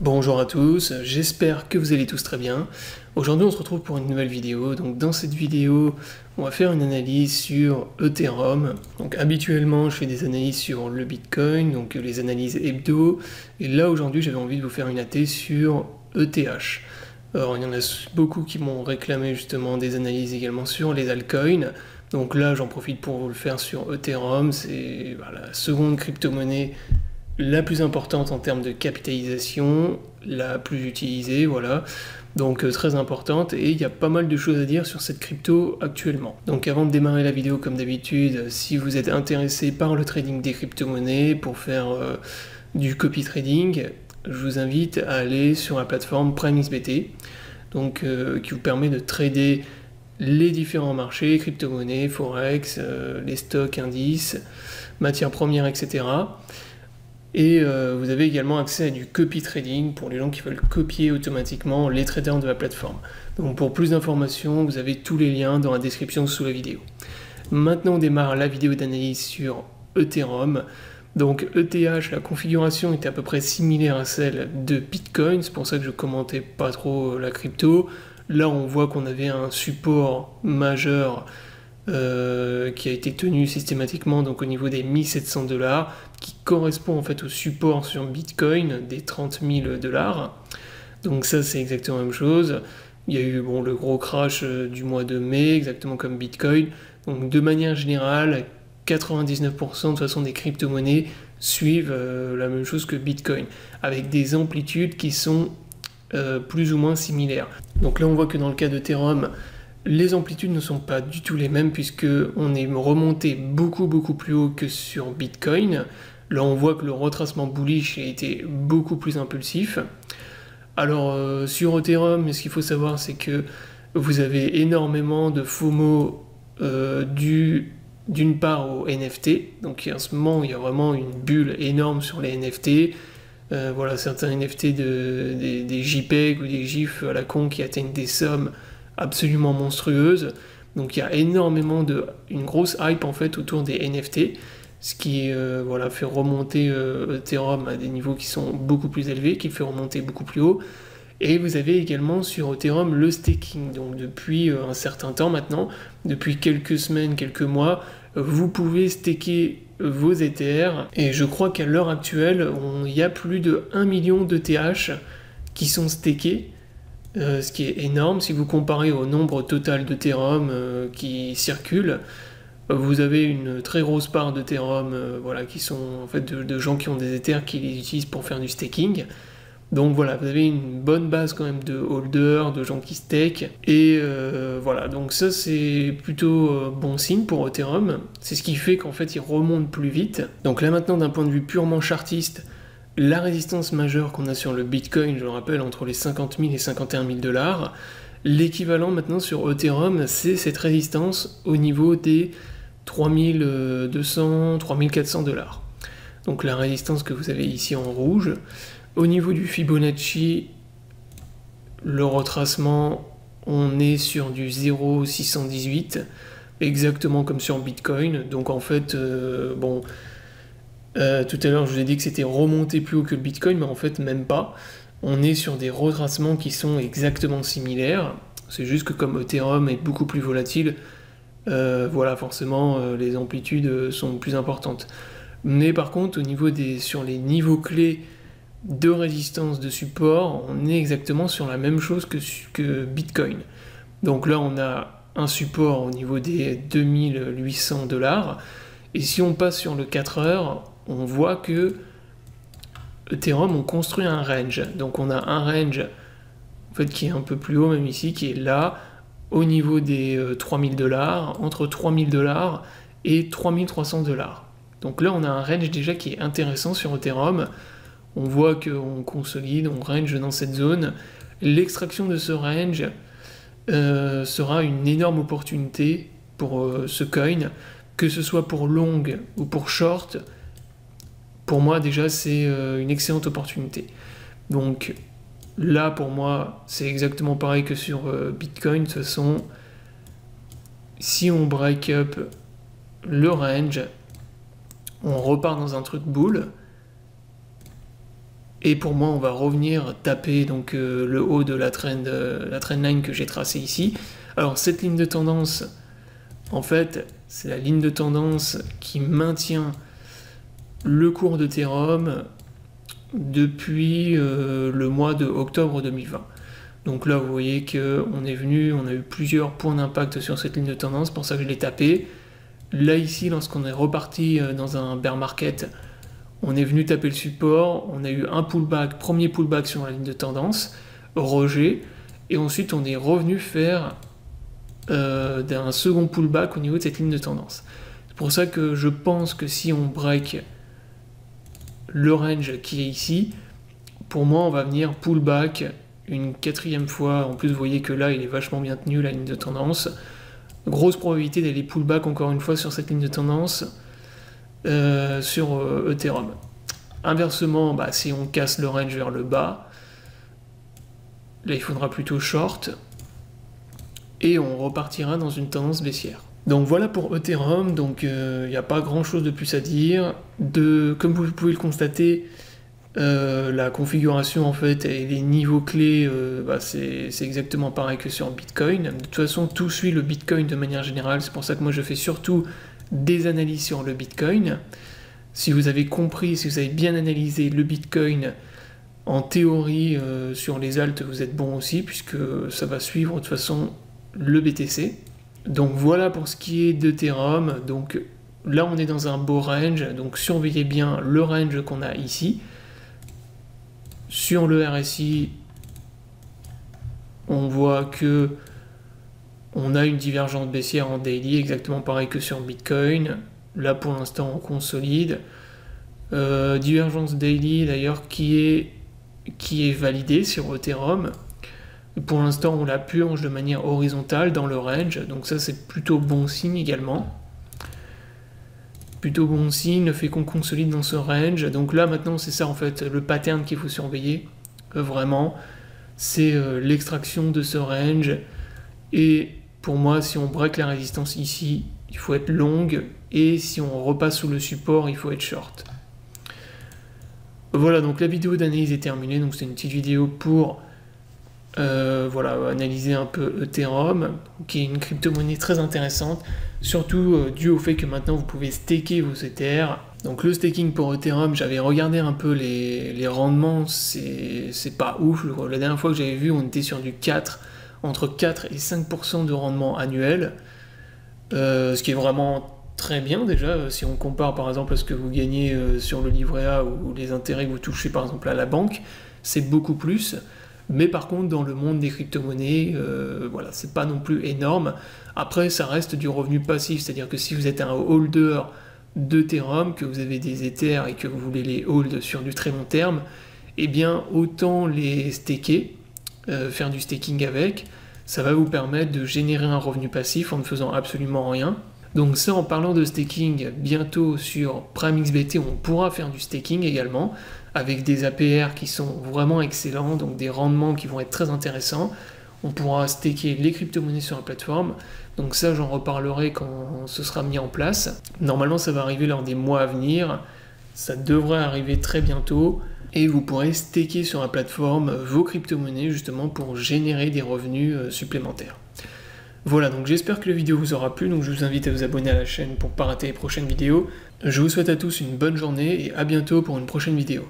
Bonjour à tous, j'espère que vous allez tous très bien. Aujourd'hui on se retrouve pour une nouvelle vidéo. Donc dans cette vidéo on va faire une analyse sur Ethereum. Donc habituellement je fais des analyses sur le Bitcoin, donc les analyses hebdo. Et là aujourd'hui j'avais envie de vous faire une AT sur ETH. Alors il y en a beaucoup qui m'ont réclamé justement des analyses également sur les altcoins. Donc là j'en profite pour vous le faire sur Ethereum, c'est la seconde crypto-monnaie la plus importante en termes de capitalisation, la plus utilisée, voilà. Donc très importante, et il y a pas mal de choses à dire sur cette crypto actuellement. Donc avant de démarrer la vidéo, comme d'habitude, si vous êtes intéressé par le trading des crypto-monnaies pour faire du copy trading, je vous invite à aller sur la plateforme PrimeXBT, donc qui vous permet de trader les différents marchés, crypto-monnaies, forex, les stocks, indices, matières premières, etc. Et vous avez également accès à du copy trading pour les gens qui veulent copier automatiquement les traders de la plateforme. Donc pour plus d'informations, vous avez tous les liens dans la description sous la vidéo. Maintenant on démarre la vidéo d'analyse sur Ethereum. Donc ETH, la configuration était à peu près similaire à celle de Bitcoin, c'est pour ça que je commentais pas trop la crypto. Là on voit qu'on avait un support majeur qui a été tenu systématiquement donc au niveau des 1700 $, qui correspond en fait au support sur Bitcoin des 30 000 $. Donc ça c'est exactement la même chose. Il y a eu le gros crash du mois de mai, exactement comme Bitcoin. Donc de manière générale, 99% de toute façon des crypto-monnaies suivent la même chose que Bitcoin, avec des amplitudes qui sont plus ou moins similaires. Donc là on voit que dans le cas d'Ethereum, les amplitudes ne sont pas du tout les mêmes puisque on est remonté beaucoup plus haut que sur Bitcoin. Là on voit que le retracement bullish a été beaucoup plus impulsif. Alors sur Ethereum, ce qu'il faut savoir c'est que vous avez énormément de FOMO d'une part aux NFT. Donc en ce moment il y a vraiment une bulle énorme sur les NFT. Voilà, certains NFT des JPEG ou des GIFs à la con qui atteignent des sommes absolument monstrueuse. Donc il y a une grosse hype en fait autour des NFT, ce qui fait remonter Ethereum à des niveaux qui sont beaucoup plus élevés, qui le fait remonter beaucoup plus haut. Et vous avez également sur Ethereum le staking. Donc depuis un certain temps maintenant, depuis quelques semaines, quelques mois, vous pouvez staker vos ETH. Et je crois qu'à l'heure actuelle, il y a plus de 1 million d'ETH qui sont stakés. Ce qui est énorme. Si vous comparez au nombre total d'Ethereum qui circulent, vous avez une très grosse part d'Ethereum qui sont en fait de gens qui ont des Ethers qui les utilisent pour faire du staking. Donc voilà, vous avez une bonne base quand même de holders, de gens qui stake. Et voilà, donc ça c'est plutôt bon signe pour Ethereum. C'est ce qui fait qu'en fait il remonte plus vite. Donc là maintenant d'un point de vue purement chartiste, la résistance majeure qu'on a sur le Bitcoin, je le rappelle, entre les 50 000 et 51 000 $, l'équivalent maintenant sur Ethereum, c'est cette résistance au niveau des 3200, 3400 $. Donc la résistance que vous avez ici en rouge. Au niveau du Fibonacci, le retracement, on est sur du 0,618, exactement comme sur Bitcoin. Donc en fait, tout à l'heure, je vous ai dit que c'était remonté plus haut que le Bitcoin, mais en fait, même pas. On est sur des retracements qui sont exactement similaires. C'est juste que comme Ethereum est beaucoup plus volatile, forcément, les amplitudes sont plus importantes. Mais par contre, sur les niveaux clés de résistance, de support, on est exactement sur la même chose que Bitcoin. Donc là, on a un support au niveau des 2800 $. Et si on passe sur le 4 heures, on voit que Ethereum ont construit un range. Donc on a un range en fait, qui est un peu plus haut, même ici, qui est là, au niveau des 3000 $, entre 3000 $ et 3300 $. Donc là, on a un range déjà qui est intéressant sur Ethereum. On voit qu'on consolide, on range dans cette zone. L'extraction de ce range sera une énorme opportunité pour ce coin, que ce soit pour long ou pour short. Pour moi, déjà, c'est une excellente opportunité. Donc là, pour moi, c'est exactement pareil que sur Bitcoin. De toute façon, si on break up le range, on repart dans un truc bull. Et pour moi, on va revenir taper donc, le haut de la trendline que j'ai tracée ici. Alors cette ligne de tendance, en fait, c'est la ligne de tendance qui maintient le cours d'Ethereum depuis le mois de octobre 2020. Donc là, vous voyez qu'on est venu, on a eu plusieurs points d'impact sur cette ligne de tendance, pour ça que je l'ai tapé. Là, ici, lorsqu'on est reparti dans un bear market, on est venu taper le support, on a eu un pullback, premier pullback sur la ligne de tendance, rejet, et ensuite on est revenu faire un second pullback au niveau de cette ligne de tendance. C'est pour ça que je pense que si on break le range qui est ici, pour moi on va venir pullback une quatrième fois. En plus vous voyez que là il est vachement bien tenu la ligne de tendance. Grosse probabilité d'aller pullback encore une fois sur cette ligne de tendance sur Ethereum. Inversement, si on casse le range vers le bas, là il faudra plutôt short et on repartira dans une tendance baissière. Donc voilà pour Ethereum, donc il n'y a pas grand chose de plus à dire. Comme vous pouvez le constater, la configuration en fait et les niveaux clés, c'est exactement pareil que sur Bitcoin. De toute façon, tout suit le Bitcoin de manière générale, c'est pour ça que moi je fais surtout des analyses sur le Bitcoin. Si vous avez compris, si vous avez bien analysé le Bitcoin, en théorie sur les alts, vous êtes bon aussi, puisque ça va suivre de toute façon le BTC. Donc voilà pour ce qui est d'Ethereum. Donc là on est dans un beau range, donc surveillez bien le range qu'on a ici. Sur le RSI, on voit que on a une divergence baissière en daily, exactement pareil que sur Bitcoin. Là pour l'instant on consolide. Divergence daily d'ailleurs qui est validée sur Ethereum. Pour l'instant on la purge de manière horizontale dans le range, donc ça c'est plutôt bon signe également. Plutôt bon signe, le fait qu'on consolide dans ce range. Donc là maintenant c'est ça en fait le pattern qu'il faut surveiller, vraiment, c'est l'extraction de ce range. Et pour moi, si on break la résistance ici, il faut être long, et si on repasse sous le support, il faut être short. Voilà, donc la vidéo d'analyse est terminée, donc c'est une petite vidéo pour analyser un peu Ethereum, qui est une crypto-monnaie très intéressante, surtout dû au fait que maintenant vous pouvez staker vos Ethers. Donc le staking pour Ethereum, j'avais regardé un peu les rendements, c'est pas ouf. La dernière fois que j'avais vu, on était sur du entre 4 et 5% de rendement annuel, ce qui est vraiment très bien déjà, si on compare par exemple à ce que vous gagnez sur le livret A ou les intérêts que vous touchez par exemple à la banque, c'est beaucoup plus. Mais par contre, dans le monde des crypto-monnaies, c'est pas non plus énorme. Après, ça reste du revenu passif, c'est-à-dire que si vous êtes un holder d'Ethereum, que vous avez des Ethers et que vous voulez les hold sur du très long terme, eh bien, autant les staker, faire du staking avec, ça va vous permettre de générer un revenu passif en ne faisant absolument rien. Donc ça, en parlant de staking, bientôt sur PrimeXBT, on pourra faire du staking également, avec des APR qui sont vraiment excellents, donc des rendements qui vont être très intéressants. On pourra staker les crypto-monnaies sur la plateforme, donc ça j'en reparlerai quand ce sera mis en place. Normalement ça va arriver lors des mois à venir, ça devrait arriver très bientôt, et vous pourrez staker sur la plateforme vos crypto-monnaies justement pour générer des revenus supplémentaires. Voilà, donc j'espère que la vidéo vous aura plu, donc je vous invite à vous abonner à la chaîne pour ne pas rater les prochaines vidéos. Je vous souhaite à tous une bonne journée et à bientôt pour une prochaine vidéo.